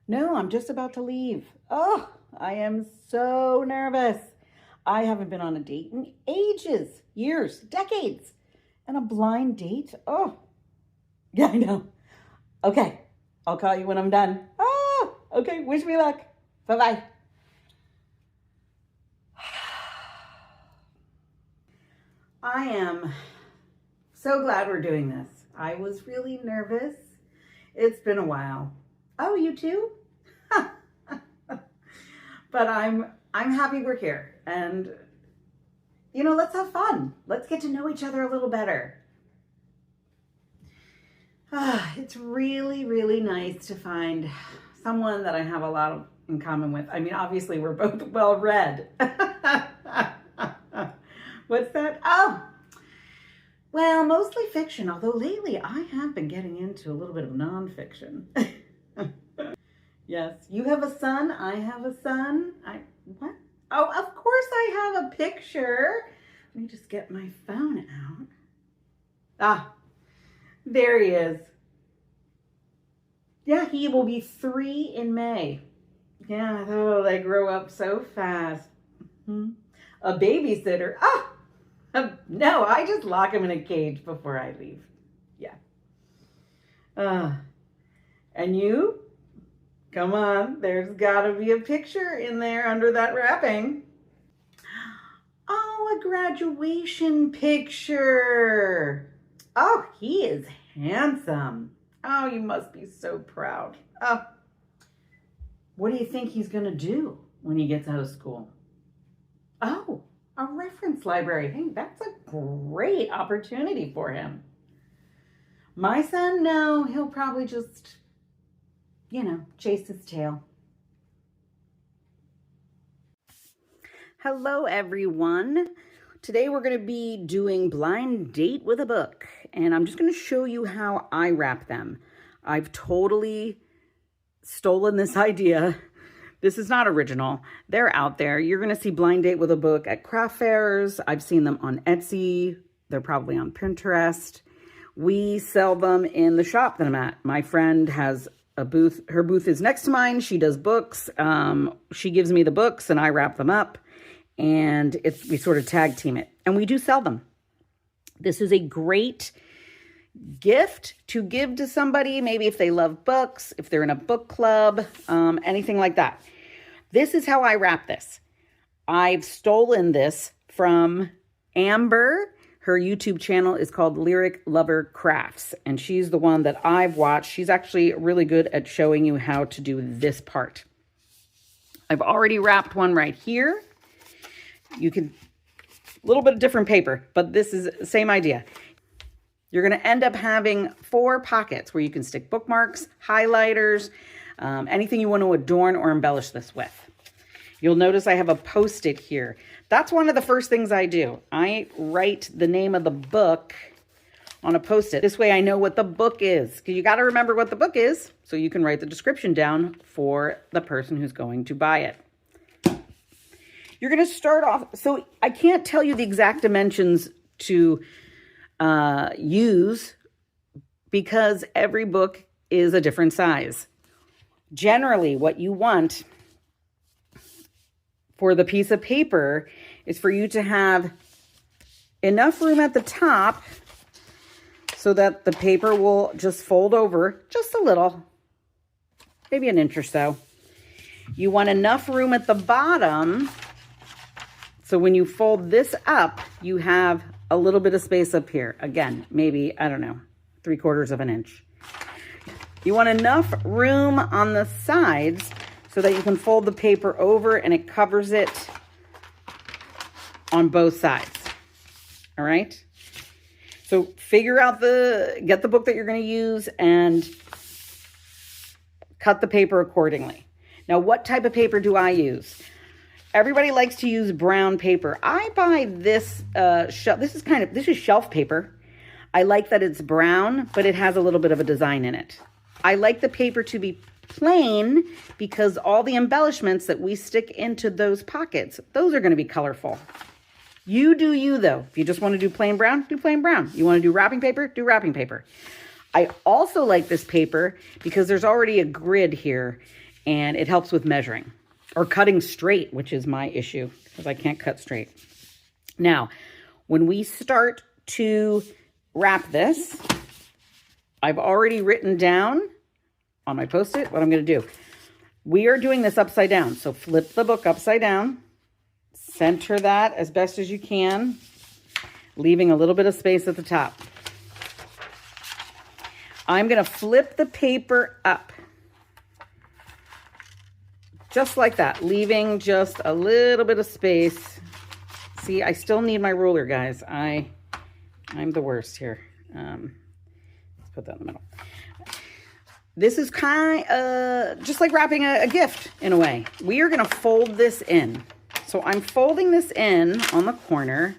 No, I'm just about to leave. Oh, I am so nervous. I haven't been on a date in ages, years, decades. And a blind date? Oh, yeah, I know. Okay, I'll call you when I'm done. Ah, okay, wish me luck. Bye-bye. I am so glad we're doing this. I was really nervous. It's been a while. Oh, you too? But I'm happy we're here. And let's have fun. Let's get to know each other a little better. It's really, really nice to find someone that I have a lot in common with. I mean, obviously we're both well-read. What's that? Oh, well, mostly fiction, although lately I have been getting into a little bit of nonfiction. Yes, you have a son, I have a son. What? Oh, of course I have a picture. Let me just get my phone out. Ah, there he is. Yeah, he will be 3 in May. Yeah, oh, they grow up so fast. A babysitter. No, I just lock him in a cage before I leave. Yeah. And you? Come on, there's gotta be a picture in there under that wrapping. Oh, a graduation picture. Oh, he is handsome. Oh, you must be so proud. Oh, what do you think he's gonna do when he gets out of school? Oh, a reference library. Hey, that's a great opportunity for him. My son, no, he'll probably just, chase his tail. Hello, everyone. Today we're going to be doing Blind Date with a Book, and I'm just going to show you how I wrap them. I've totally stolen this idea. This is not original. They're out there. You're going to see Blind Date with a Book at craft fairs. I've seen them on Etsy. They're probably on Pinterest. We sell them in the shop that I'm at. My friend has a booth. Her booth is next to mine. She does books. She gives me the books and I wrap them up. And we sort of tag team it. And we do sell them. This is a great gift to give to somebody, maybe if they love books, if they're in a book club, anything like that. This is how I wrap this. I've stolen this from Amber. Her YouTube channel is called Lyric Lover Crafts, and she's the one that I've watched. She's actually really good at showing you how to do this part. I've already wrapped one right here. You can, a little bit of different paper, but this is the same idea. You're going to end up having 4 pockets where you can stick bookmarks, highlighters, anything you want to adorn or embellish this with. You'll notice I have a Post-it here. That's one of the first things I do. I write the name of the book on a Post-it. This way I know what the book is, because you got to remember what the book is so you can write the description down for the person who's going to buy it. You're going to start off, so I can't tell you the exact dimensions to use because every book is a different size. Generally, what you want for the piece of paper is for you to have enough room at the top so that the paper will just fold over just a little, maybe an inch or so. You want enough room at the bottom so when you fold this up, you have a little bit of space up here. Again, maybe, I don't know, 3/4 of an inch. You want enough room on the sides so that you can fold the paper over and it covers it on both sides. All right? So figure out get the book that you're going to use and cut the paper accordingly. Now, what type of paper do I use? Everybody likes to use brown paper. I buy this this is shelf paper. I like that it's brown, but it has a little bit of a design in it. I like the paper to be plain because all the embellishments that we stick into those pockets, those are going to be colorful. You do you, though. If you just want to do plain brown, do plain brown. You want to do wrapping paper, do wrapping paper. I also like this paper because there's already a grid here. and it helps with measuring or cutting straight, which is my issue because I can't cut straight. Now, when we start to wrap this, I've already written down on my Post-it what I'm going to do. We are doing this upside down. So flip the book upside down, center that as best as you can, leaving a little bit of space at the top. I'm going to flip the paper up, just like that, leaving just a little bit of space. See, I still need my ruler, guys. I'm the worst here. Let's put that in the middle. This is kind of just like wrapping a gift in a way. We are going to fold this in. So I'm folding this in on the corner.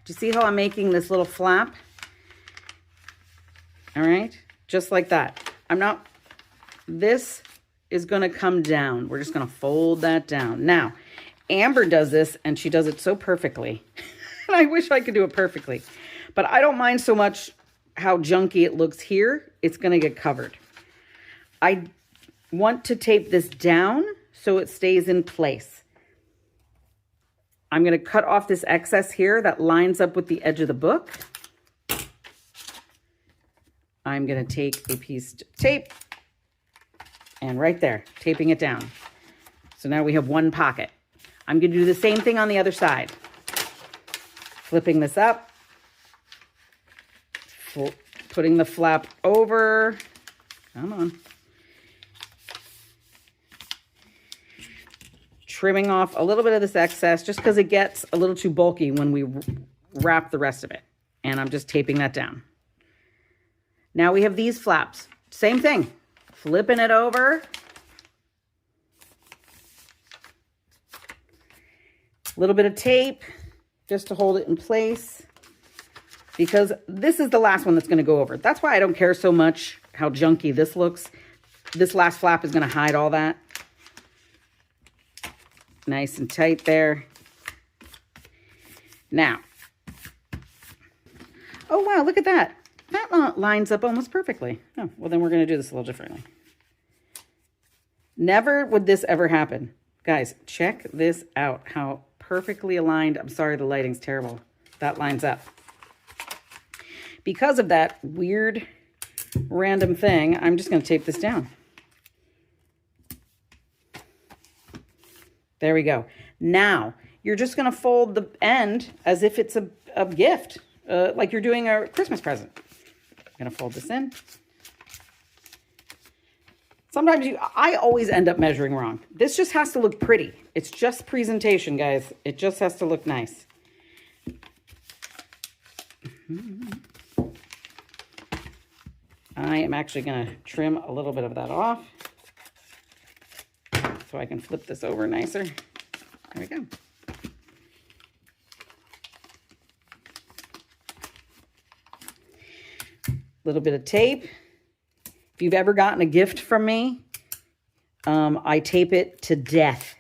Do you see how I'm making this little flap? All right, just like that. This is going to come down. We're just going to fold that down. Now, Amber does this and she does it so perfectly. And I wish I could do it perfectly. But I don't mind so much how junky it looks here. It's going to get covered. I want to tape this down so it stays in place. I'm going to cut off this excess here that lines up with the edge of the book. I'm going to take a piece of tape and right there, taping it down. So now we have one pocket. I'm going to do the same thing on the other side. Flipping this up, putting the flap over. Come on. Trimming off a little bit of this excess just because it gets a little too bulky when we wrap the rest of it. And I'm just taping that down. Now we have these flaps. Same thing. Flipping it over. A little bit of tape just to hold it in place. Because this is the last one that's going to go over. That's why I don't care so much how junky this looks. This last flap is going to hide all that. Nice and tight there. Now, oh wow, look at that. That lines up almost perfectly. Oh, well then we're going to do this a little differently. Never would this ever happen. Guys, check this out. How perfectly aligned. I'm sorry, the lighting's terrible. That lines up. Because of that weird random thing, I'm just going to tape this down. There we go. Now, you're just going to fold the end as if it's a gift, like you're doing a Christmas present. I'm going to fold this in. Sometimes I always end up measuring wrong. This just has to look pretty. It's just presentation, guys. It just has to look nice. I am actually going to trim a little bit of that off so I can flip this over nicer. There we go. Little bit of tape. If you've ever gotten a gift from me, I tape it to death.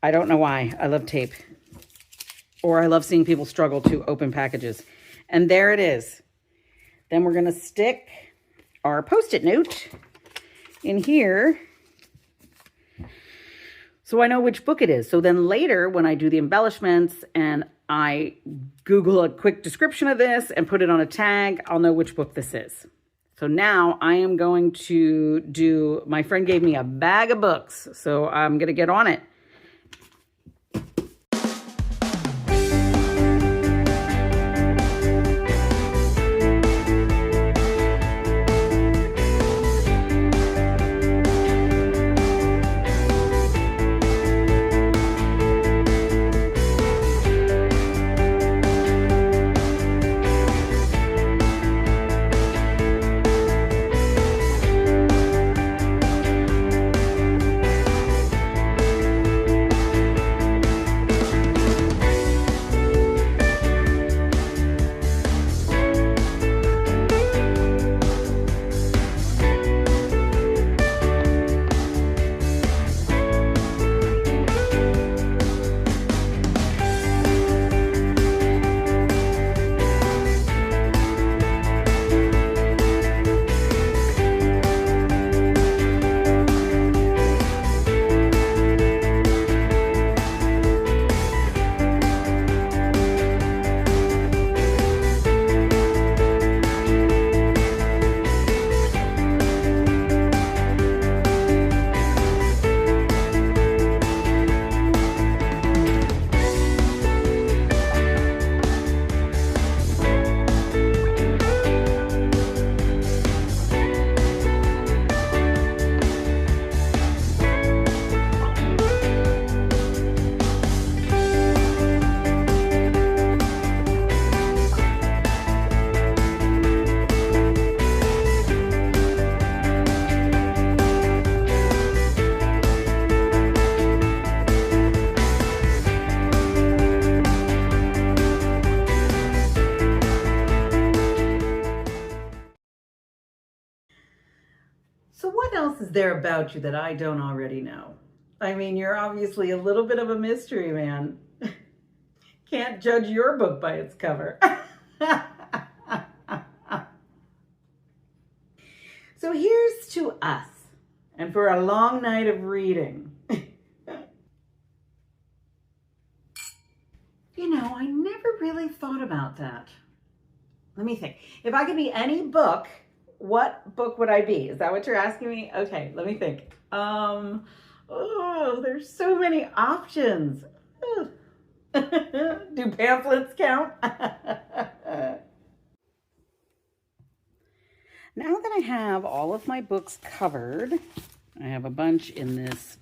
I don't know why. I love tape. Or I love seeing people struggle to open packages. And there it is. Then we're going to stick our Post-it note in here so I know which book it is. So then later when I do the embellishments and I Google a quick description of this and put it on a tag, I'll know which book this is. So now I am going to do, my friend gave me a bag of books, so I'm going to get on it. So what else is there about you that I don't already know? I mean, you're obviously a little bit of a mystery man. Can't judge your book by its cover. So here's to us, and for a long night of reading. You know, I never really thought about that. Let me think. If I could be any book, what book would I be? Is that what you're asking me? Okay, let me think. Oh, there's so many options. Do pamphlets count? Now that I have all of my books covered, I have a bunch in this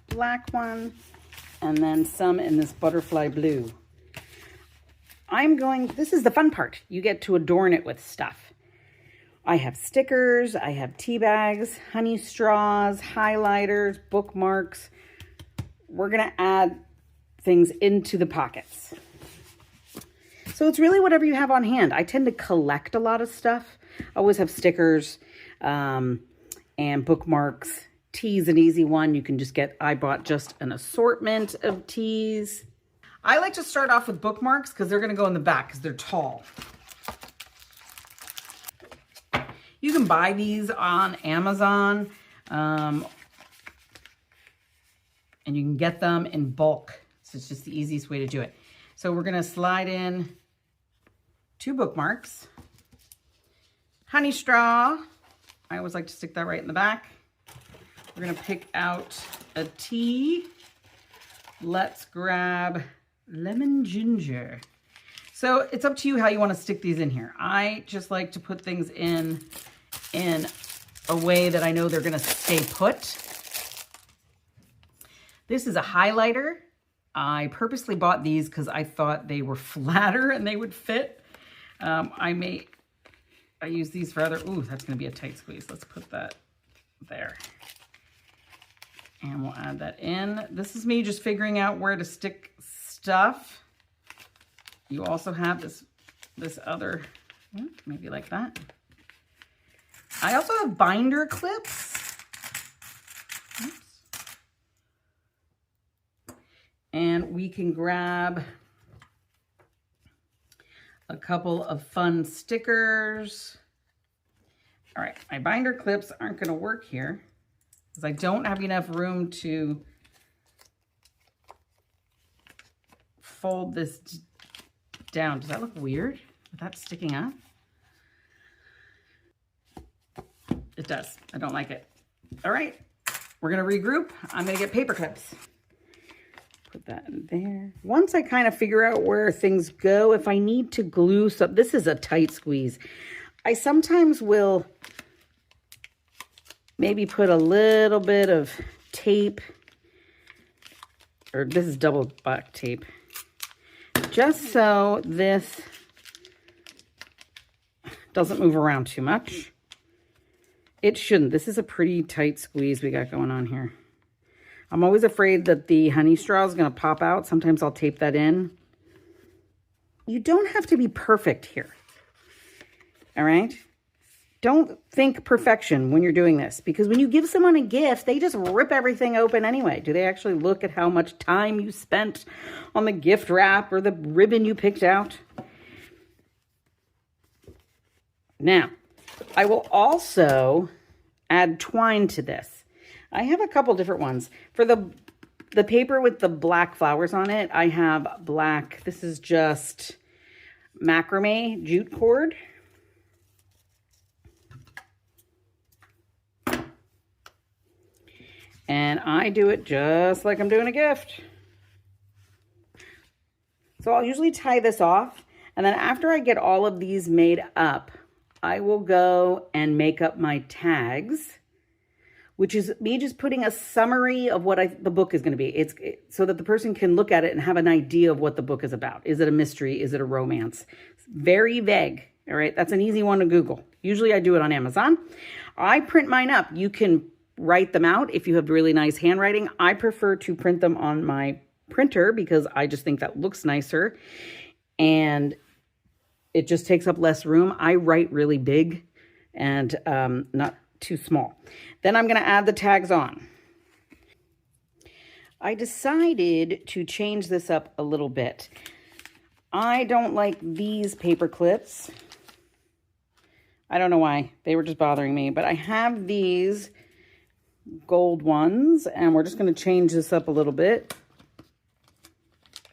black one and then some in this butterfly blue. This is the fun part. You get to adorn it with stuff. I have stickers, I have tea bags, honey straws, highlighters, bookmarks. We're gonna add things into the pockets. So it's really whatever you have on hand. I tend to collect a lot of stuff. I always have stickers and bookmarks. Tea's an easy one. You can just I bought just an assortment of teas. I like to start off with bookmarks because they're going to go in the back because they're tall. You can buy these on Amazon and you can get them in bulk. So it's just the easiest way to do it. So we're going to slide in 2 bookmarks. Honey straw. I always like to stick that right in the back. We're going to pick out a tea. Let's grab lemon ginger. So it's up to you how you want to stick these in here. I just like to put things in a way that I know they're going to stay put. This is a highlighter. I purposely bought these because I thought they were flatter and they would fit. I use these for other, ooh, that's going to be a tight squeeze. Let's put that there. And we'll add that in. This is me just figuring out where to stick stuff. You also have this other, maybe like that. I also have binder clips. Oops. And we can grab a couple of fun stickers. All right, my binder clips aren't going to work here because I don't have enough room to fold this down. Does that look weird with that sticking up? It does. I don't like it. All right, we're going to regroup. I'm going to get paper clips. Put that in there. Once I kind of figure out where things go, if I need to glue some, this is a tight squeeze. I sometimes will maybe put a little bit of tape, or this is double back tape, just so this doesn't move around too much. It shouldn't. This is a pretty tight squeeze we got going on here. I'm always afraid that the honey straw is going to pop out. Sometimes I'll tape that in. You don't have to be perfect here. All right? Don't think perfection when you're doing this, because when you give someone a gift, they just rip everything open anyway. Do they actually look at how much time you spent on the gift wrap or the ribbon you picked out? Now, I will also add twine to this. I have a couple different ones. For the paper with the black flowers on it, I have black, this is just macrame jute cord. And I do it just like I'm doing a gift. So I'll usually tie this off, and then after I get all of these made up, I will go and make up my tags, which is me just putting a summary of what the book is going to be. So that the person can look at it and have an idea of what the book is about. Is it a mystery? Is it a romance? Very vague. All right. That's an easy one to Google. Usually I do it on Amazon. I print mine up. You can write them out if you have really nice handwriting. I prefer to print them on my printer because I just think that looks nicer and it just takes up less room. I write really big and not too small. Then I'm going to add the tags on. I decided to change this up a little bit. I don't like these paper clips. I don't know why. They were just bothering me. But I have these gold ones, and we're just going to change this up a little bit.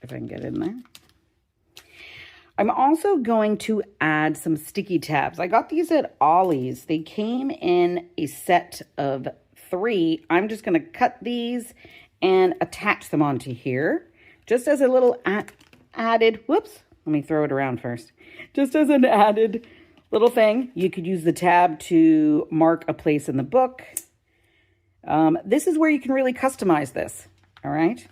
If I can get in there. I'm also going to add some sticky tabs. I got these at Ollie's. They came in a set of 3. I'm just going to cut these and attach them onto here. Just as a little added, whoops, let me throw it around first. Just as an added little thing, you could use the tab to mark a place in the book. This is where you can really customize this, all right?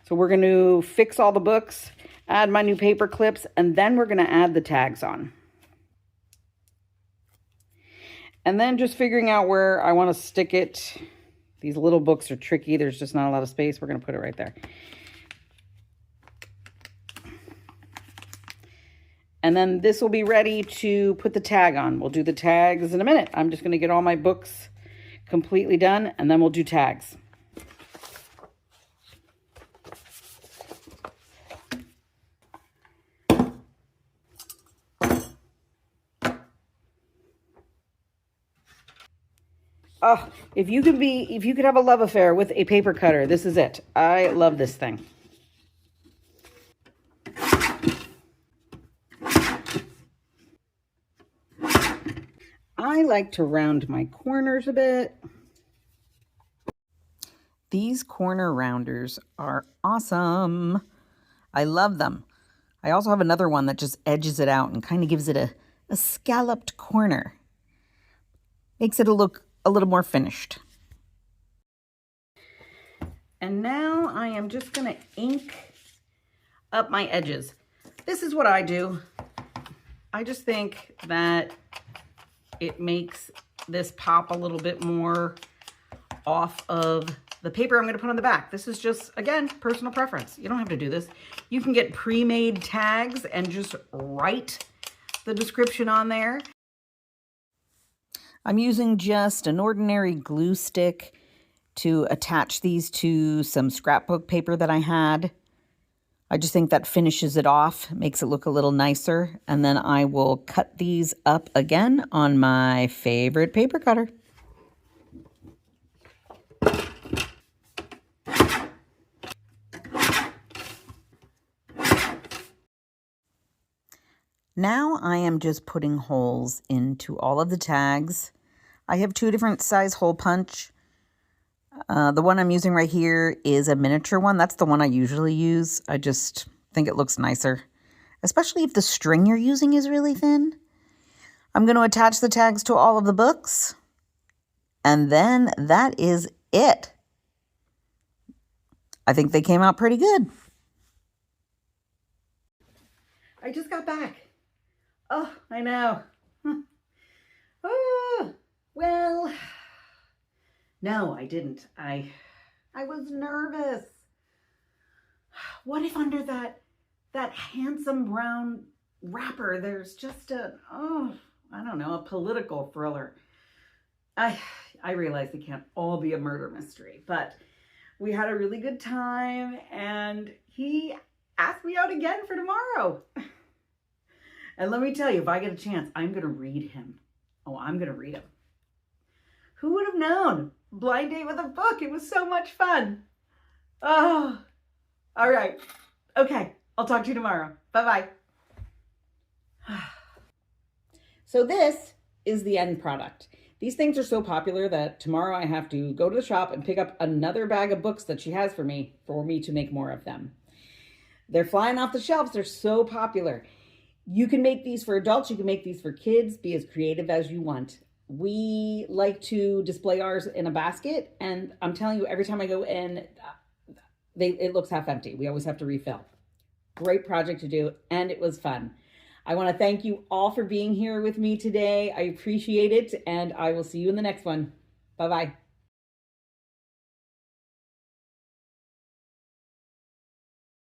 So we're going to fix all the books, add my new paper clips, and then we're going to add the tags on. And then just figuring out where I want to stick it. These little books are tricky. There's just not a lot of space. We're going to put it right there. And then this will be ready to put the tag on. We'll do the tags in a minute. I'm just going to get all my books completely done, and then we'll do tags. Oh, if you could have a love affair with a paper cutter, this is it. I love this thing. I like to round my corners a bit. These corner rounders are awesome. I love them. I also have another one that just edges it out and kind of gives it a scalloped corner. Makes it look a little more finished. And now I am just going to ink up my edges. This is what I do. I just think that it makes this pop a little bit more off of the paper I'm going to put on the back. This is just, again, personal preference. You don't have to do this. You can get pre-made tags and just write the description on there. I'm using just an ordinary glue stick to attach these to some scrapbook paper that I had. I just think that finishes it off, makes it look a little nicer, and then I will cut these up again on my favorite paper cutter. Now I am just putting holes into all of the tags. I have 2 different size hole punch. The one I'm using right here is a miniature one. That's the one I usually use. I just think it looks nicer, especially if the string you're using is really thin. I'm going to attach the tags to all of the books, and then that is it. I think they came out pretty good. I just got back. Oh, I know. Oh, well, no, I didn't. I was nervous. What if under that handsome brown wrapper, there's just I don't know, a political thriller. I realize it can't all be a murder mystery, but we had a really good time, and he asked me out again for tomorrow. And let me tell you, if I get a chance, I'm going to read him. Oh, I'm going to read him. Who would have known? Blind date with a book. It was so much fun. Oh, all right. Okay, I'll talk to you tomorrow. Bye-bye. So this is the end product. These things are so popular that tomorrow I have to go to the shop and pick up another bag of books that she has for me to make more of them. They're flying off the shelves. They're so popular. You can make these for adults. You can make these for kids. Be as creative as you want. We like to display ours in a basket, and I'm telling you, every time I go in, it looks half empty. We always have to refill. Great project to do, and it was fun. I want to thank you all for being here with me today. I appreciate it, and I will see you in the next one. Bye-bye.